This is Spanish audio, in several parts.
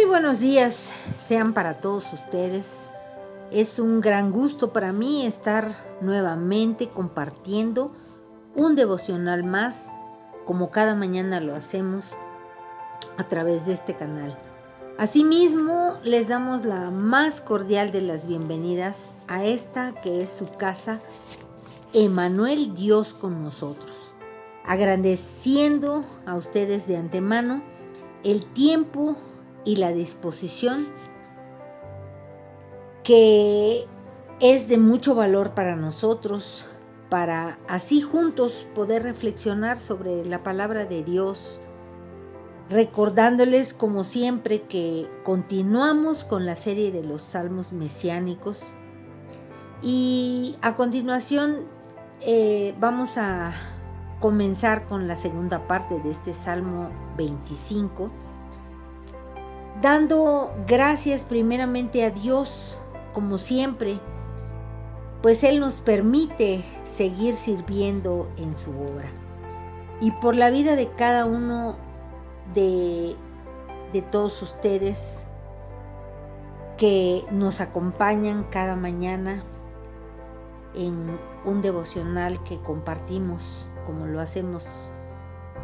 Muy buenos días sean para todos ustedes. Es un gran gusto para mí estar nuevamente compartiendo un devocional más, como cada mañana lo hacemos a través de este canal. Asimismo, les damos la más cordial de las bienvenidas a esta que es su casa, Emmanuel, Dios con nosotros. Agradeciendo a ustedes de antemano el tiempo y la disposición que es de mucho valor para nosotros, para así juntos poder reflexionar sobre la palabra de Dios, recordándoles como siempre que continuamos con la serie de los salmos mesiánicos y a continuación vamos a comenzar con la segunda parte de este Salmo 25, dando gracias primeramente a Dios, como siempre, pues Él nos permite seguir sirviendo en su obra. Y por la vida de cada uno de todos ustedes que nos acompañan cada mañana en un devocional que compartimos, como lo hacemos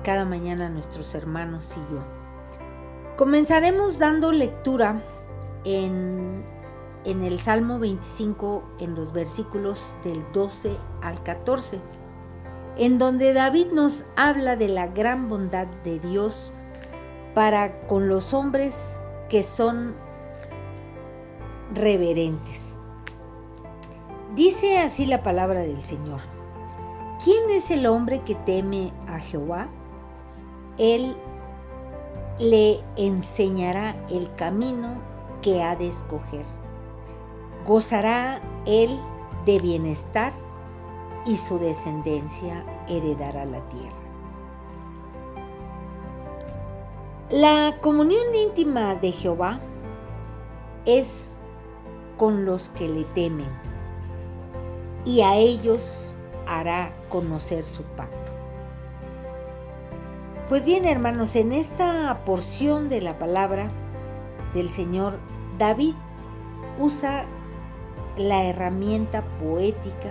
cada mañana nuestros hermanos y yo. Comenzaremos dando lectura en el Salmo 25, en los versículos del 12 al 14, en donde David nos habla de la gran bondad de Dios para con los hombres que son reverentes. Dice así la palabra del Señor: ¿Quién es el hombre que teme a Jehová? Él le enseñará el camino que ha de escoger. Gozará él de bienestar y su descendencia heredará la tierra. La comunión íntima de Jehová es con los que le temen, y a ellos hará conocer su pacto. Pues bien, hermanos, en esta porción de la palabra del Señor, David usa la herramienta poética.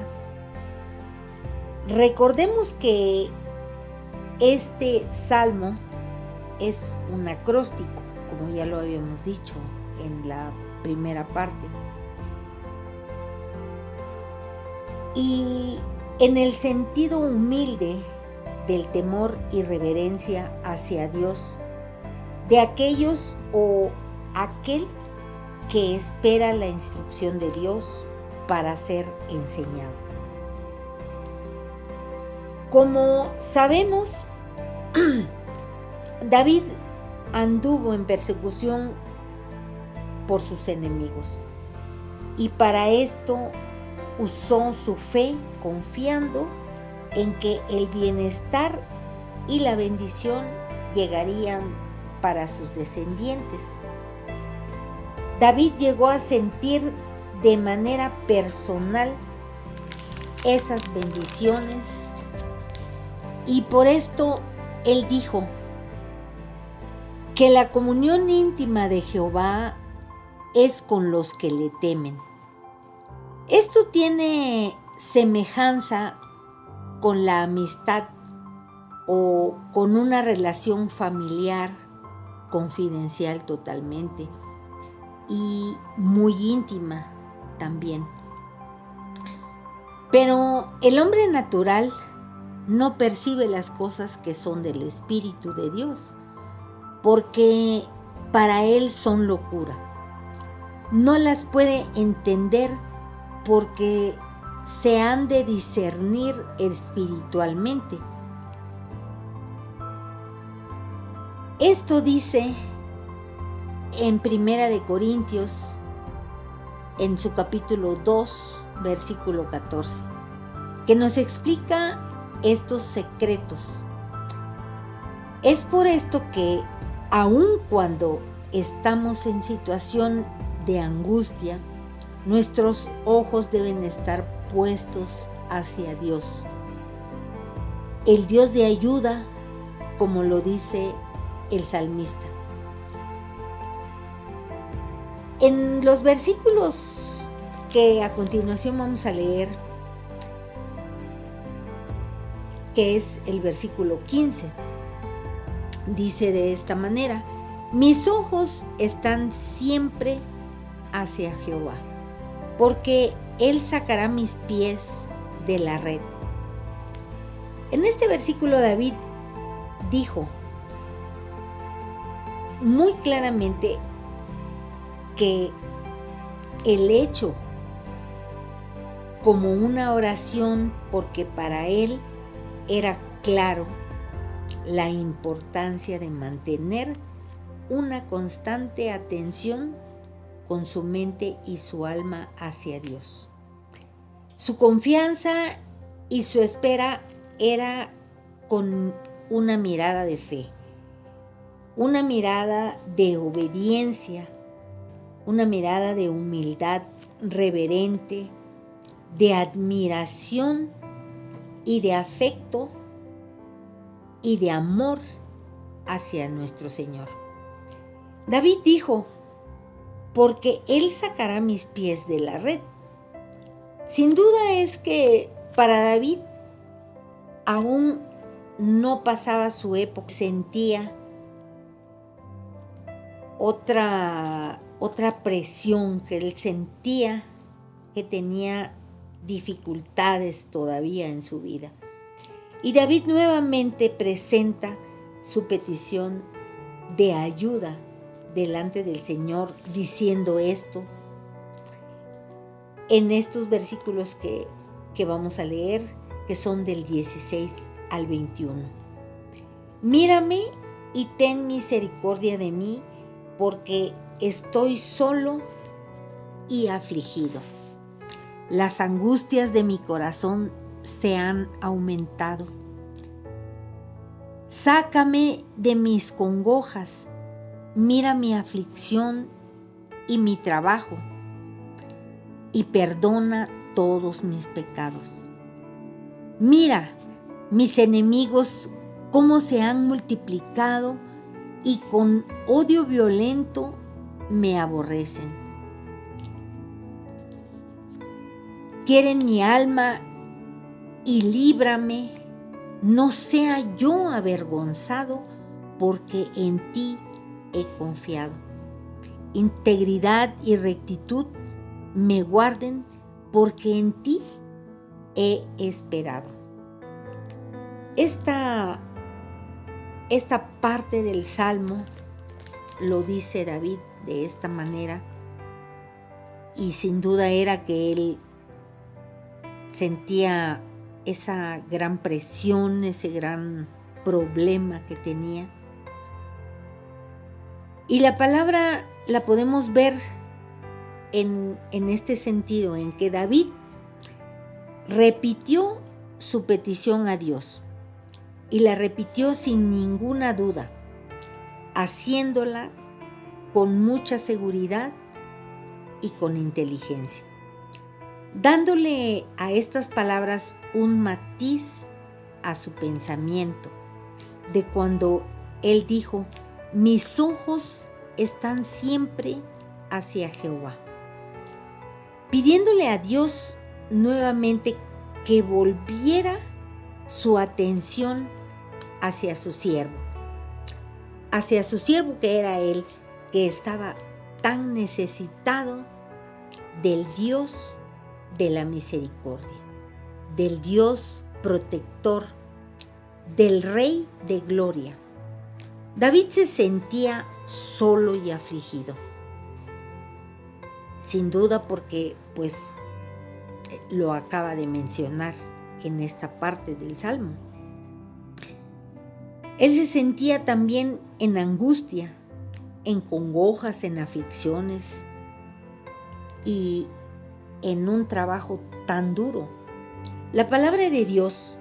Recordemos que este salmo es un acróstico, como ya lo habíamos dicho en la primera parte. Y en el sentido humilde del temor y reverencia hacia Dios, de aquellos o aquel que espera la instrucción de Dios para ser enseñado. Como sabemos, David anduvo en persecución por sus enemigos y para esto usó su fe confiando en que el bienestar y la bendición llegarían para sus descendientes. David llegó a sentir de manera personal esas bendiciones y por esto él dijo que la comunión íntima de Jehová es con los que le temen. Esto tiene semejanza con la amistad o con una relación familiar confidencial totalmente y muy íntima también. Pero el hombre natural no percibe las cosas que son del Espíritu de Dios, porque para él son locura. No las puede entender porque se han de discernir espiritualmente. Esto dice en Primera de Corintios, en su capítulo 2, versículo 14, que nos explica estos secretos. Es por esto que, aun cuando estamos en situación de angustia, nuestros ojos deben estar puestos hacia Dios, el Dios de ayuda, como lo dice el salmista. En los versículos que a continuación vamos a leer, que es el versículo 15, dice de esta manera: mis ojos están siempre hacia Jehová, porque Él sacará mis pies de la red. En este versículo David dijo muy claramente que el hecho como una oración, porque para él era claro la importancia de mantener una constante atención con su mente y su alma hacia Dios. Su confianza y su espera era con una mirada de fe, una mirada de obediencia, una mirada de humildad reverente, de admiración y de afecto y de amor hacia nuestro Señor. David dijo: porque Él sacará mis pies de la red. Sin duda es que para David aún no pasaba su época, sentía otra presión, que él sentía que tenía dificultades todavía en su vida. Y David nuevamente presenta su petición de ayuda delante del Señor, diciendo esto en estos versículos que vamos a leer, que son del 16 al 21. Mírame y ten misericordia de mí, porque estoy solo y afligido. Las angustias de mi corazón se han aumentado. Sácame de mis congojas, mira mi aflicción y mi trabajo, y perdona todos mis pecados. Mira mis enemigos cómo se han multiplicado y con odio violento me aborrecen. Quieren mi alma y líbrame, no sea yo avergonzado, porque en ti he confiado. Integridad y rectitud me guarden, porque en ti he esperado. Esta parte del Salmo lo dice David de esta manera, y sin duda era que él sentía esa gran presión, ese gran problema que tenía. Y la palabra la podemos ver en este sentido, en que David repitió su petición a Dios, y la repitió sin ninguna duda, haciéndola con mucha seguridad y con inteligencia, dándole a estas palabras un matiz a su pensamiento, de cuando él dijo: mis ojos están siempre hacia Jehová, pidiéndole a Dios nuevamente que volviera su atención hacia su siervo que era él, que estaba tan necesitado del Dios de la misericordia, del Dios protector, del Rey de gloria. David se sentía solo y afligido, sin duda, porque lo acaba de mencionar en esta parte del Salmo. Él se sentía también en angustia, en congojas, en aflicciones y en un trabajo tan duro. La palabra de Dios,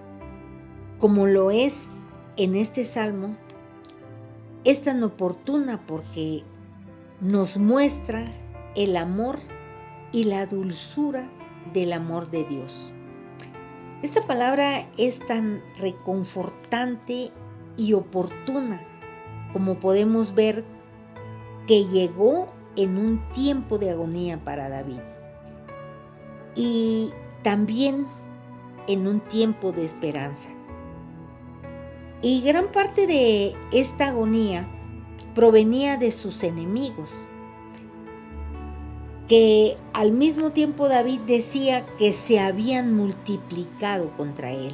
como lo es en este Salmo, es tan oportuna porque nos muestra el amor y la dulzura del amor de Dios. Esta palabra es tan reconfortante y oportuna, como podemos ver que llegó en un tiempo de agonía para David y también en un tiempo de esperanza. Y gran parte de esta agonía provenía de sus enemigos, que al mismo tiempo David decía que se habían multiplicado contra él.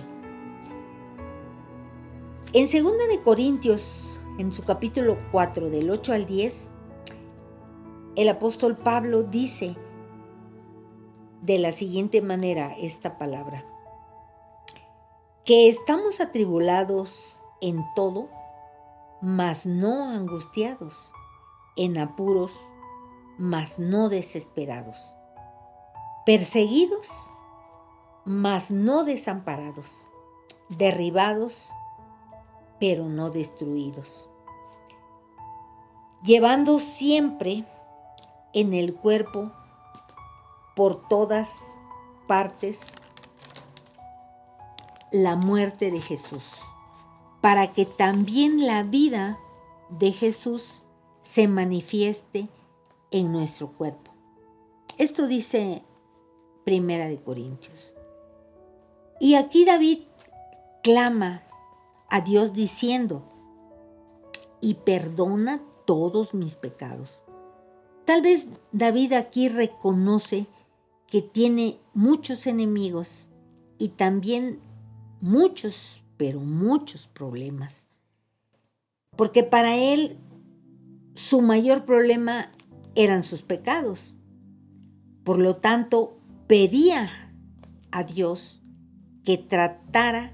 En 2 de Corintios, en su capítulo 4, del 8 al 10, el apóstol Pablo dice de la siguiente manera esta palabra: que estamos atribulados en todo, mas no angustiados, en apuros, mas no desesperados, perseguidos, mas no desamparados, derribados, pero no destruidos, llevando siempre en el cuerpo por todas partes la muerte de Jesús, para que también la vida de Jesús se manifieste en nuestro cuerpo. Esto dice 1 de Corintios. Y aquí David clama a Dios diciendo: y perdona todos mis pecados. Tal vez David aquí reconoce que tiene muchos enemigos y también muchos, pero muchos problemas. Porque para él su mayor problema eran sus pecados. Por lo tanto, pedía a Dios que tratara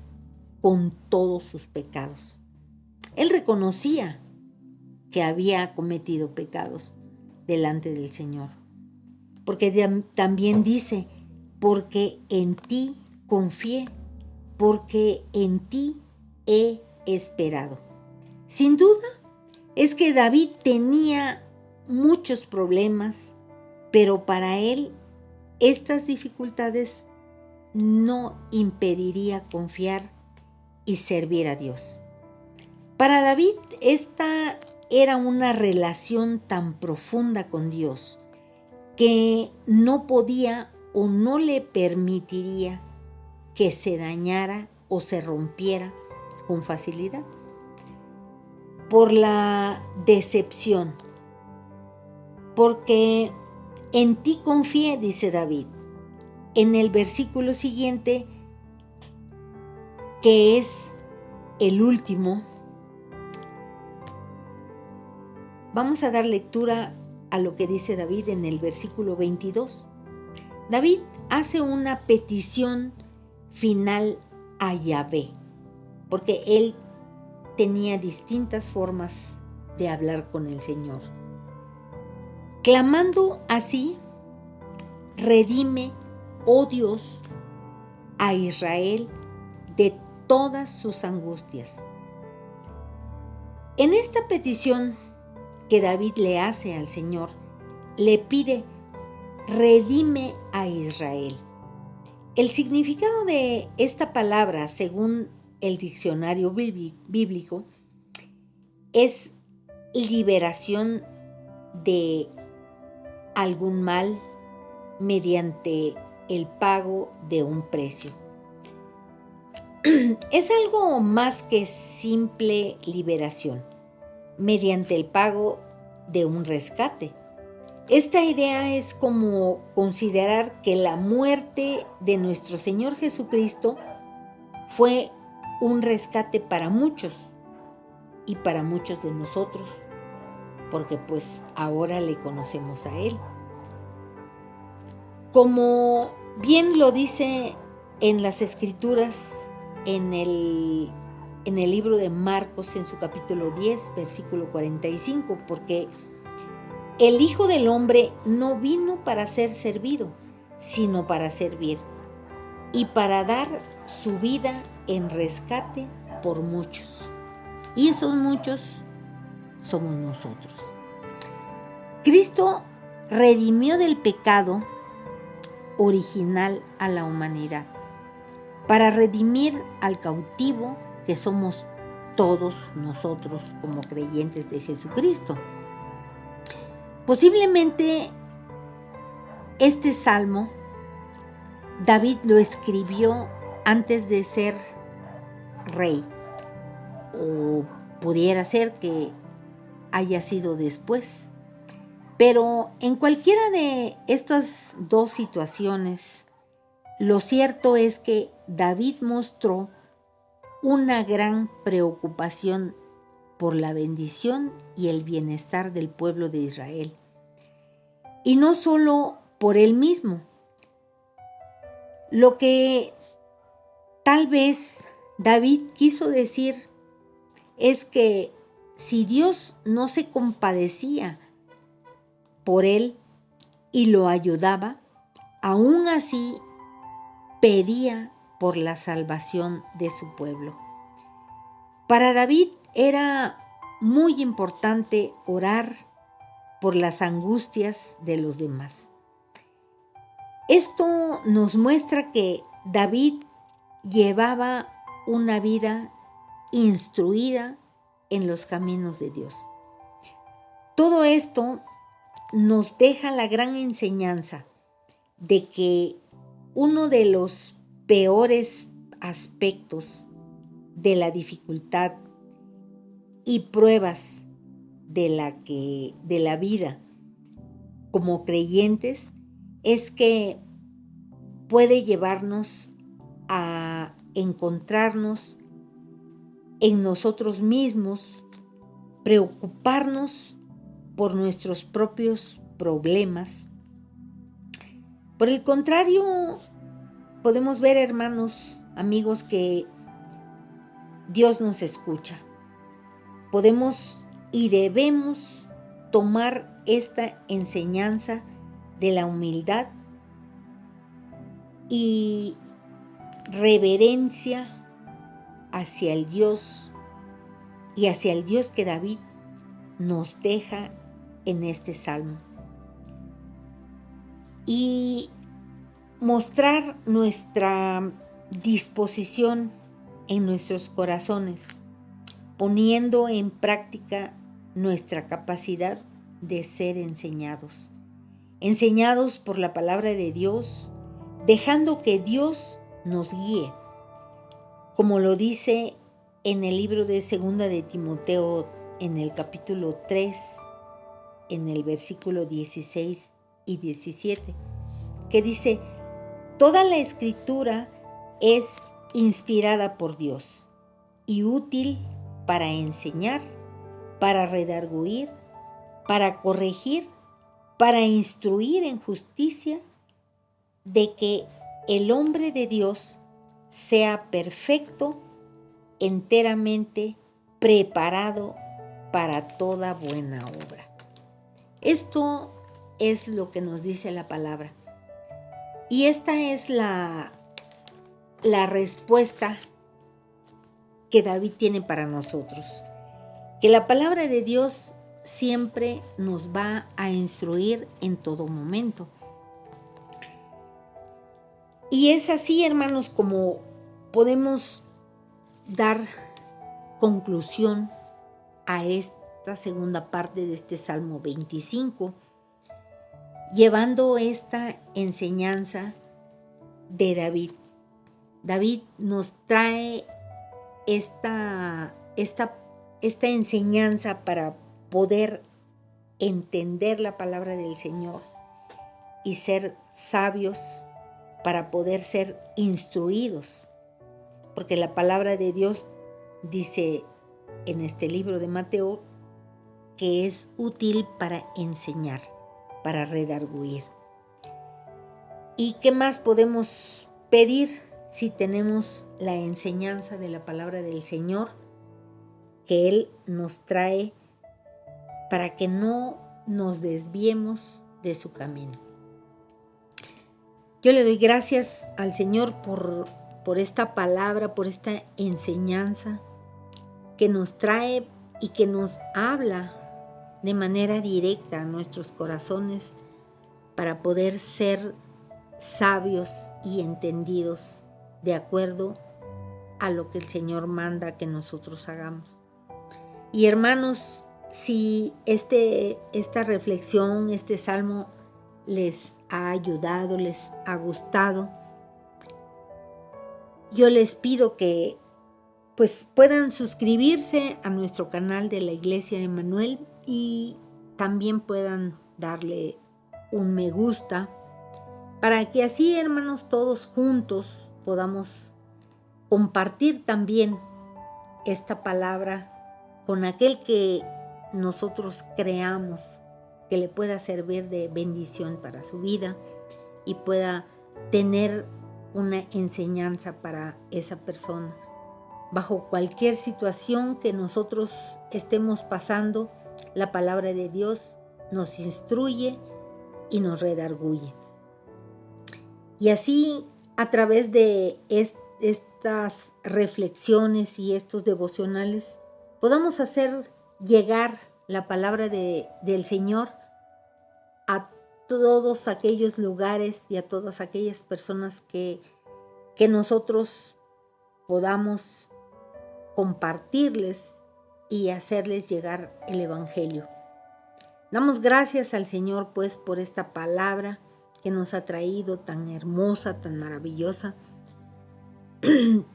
con todos sus pecados. Él reconocía que había cometido pecados delante del Señor. Porque también dice: porque en ti confié, porque en ti he esperado. Sin duda, es que David tenía muchos problemas, pero para él estas dificultades no impediría confiar y servir a Dios. Para David esta era una relación tan profunda con Dios que no podía o no le permitiría que se dañara o se rompiera con facilidad por la decepción. Porque en ti confié, dice David. En el versículo siguiente, que es el último, vamos a dar lectura a lo que dice David en el versículo 22. David hace una petición final a Yahvé, porque él tenía distintas formas de hablar con el Señor. Clamando así: redime, oh Dios, a Israel de todas sus angustias. En esta petición que David le hace al Señor, le pide: redime a Israel. El significado de esta palabra, según el diccionario bíblico, es liberación de algún mal mediante el pago de un precio. Es algo más que simple liberación, mediante el pago de un rescate. Esta idea es como considerar que la muerte de nuestro Señor Jesucristo fue un rescate para muchos y para muchos de nosotros, porque pues ahora le conocemos a Él. Como bien lo dice en las Escrituras, en el libro de Marcos, en su capítulo 10, versículo 45, porque el Hijo del Hombre no vino para ser servido, sino para servir, y para dar su vida en rescate por muchos. Y esos muchos somos nosotros. Cristo redimió del pecado original a la humanidad, para redimir al cautivo que somos todos nosotros como creyentes de Jesucristo. Posiblemente este salmo David lo escribió antes de ser rey, o pudiera ser que haya sido después. Pero en cualquiera de estas dos situaciones, lo cierto es que David mostró una gran preocupación por la bendición y el bienestar del pueblo de Israel. Y no solo por él mismo. Lo que tal vez David quiso decir es que si Dios no se compadecía por él y lo ayudaba, aún así pedía por la salvación de su pueblo. Para David era muy importante orar por las angustias de los demás. Esto nos muestra que David llevaba una vida instruida en los caminos de Dios. Todo esto nos deja la gran enseñanza de que uno de los peores aspectos de la dificultad y pruebas de la vida como creyentes es que puede llevarnos a encontrarnos en nosotros mismos, preocuparnos por nuestros propios problemas. Por el contrario, podemos ver, hermanos, amigos, que Dios nos escucha. Podemos y debemos tomar esta enseñanza de la humildad y reverencia hacia el Dios y hacia el Dios que David nos deja en este salmo. Y mostrar nuestra disposición en nuestros corazones, poniendo en práctica nuestra capacidad de ser enseñados por la palabra de Dios, dejando que Dios nos guíe, como lo dice en el libro de 2 de Timoteo, en el capítulo 3, en el versículo 16 y 17, que dice: toda la escritura es inspirada por Dios y útil para enseñar, para redarguir, para corregir, para instruir en justicia, de que el hombre de Dios sea perfecto, enteramente preparado para toda buena obra. Esto es lo que nos dice la palabra. Y esta es la respuesta que David tiene para nosotros. Que la palabra de Dios siempre nos va a instruir en todo momento. Y es así, hermanos, como podemos dar conclusión a esta segunda parte de este Salmo 25, llevando esta enseñanza de David. David nos trae esta enseñanza para poder entender la palabra del Señor y ser sabios, para poder ser instruidos, porque la palabra de Dios dice en este libro de Mateo que es útil para enseñar, para redarguir. ¿Y qué más podemos pedir si tenemos la enseñanza de la palabra del Señor que Él nos trae para que no nos desviemos de su camino? Yo le doy gracias al Señor por esta palabra, por esta enseñanza que nos trae y que nos habla de manera directa a nuestros corazones para poder ser sabios y entendidos de acuerdo a lo que el Señor manda que nosotros hagamos. Y hermanos, Si esta reflexión, este salmo les ha ayudado, les ha gustado, yo les pido que pues puedan suscribirse a nuestro canal de la Iglesia de Emmanuel y también puedan darle un me gusta para que así, hermanos, todos juntos podamos compartir también esta palabra con aquel que nosotros creamos que le pueda servir de bendición para su vida y pueda tener una enseñanza para esa persona. Bajo cualquier situación que nosotros estemos pasando, la palabra de Dios nos instruye y nos redarguye. Y así, a través de estas reflexiones y estos devocionales, podamos hacer llegar la palabra del Señor a todos aquellos lugares y a todas aquellas personas que nosotros podamos compartirles y hacerles llegar el Evangelio. Damos gracias al Señor pues por esta palabra que nos ha traído tan hermosa, tan maravillosa,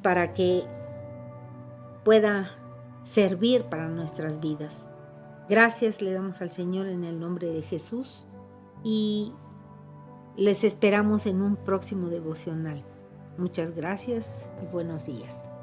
para que pueda servir para nuestras vidas. Gracias le damos al Señor en el nombre de Jesús y les esperamos en un próximo devocional. Muchas gracias y buenos días.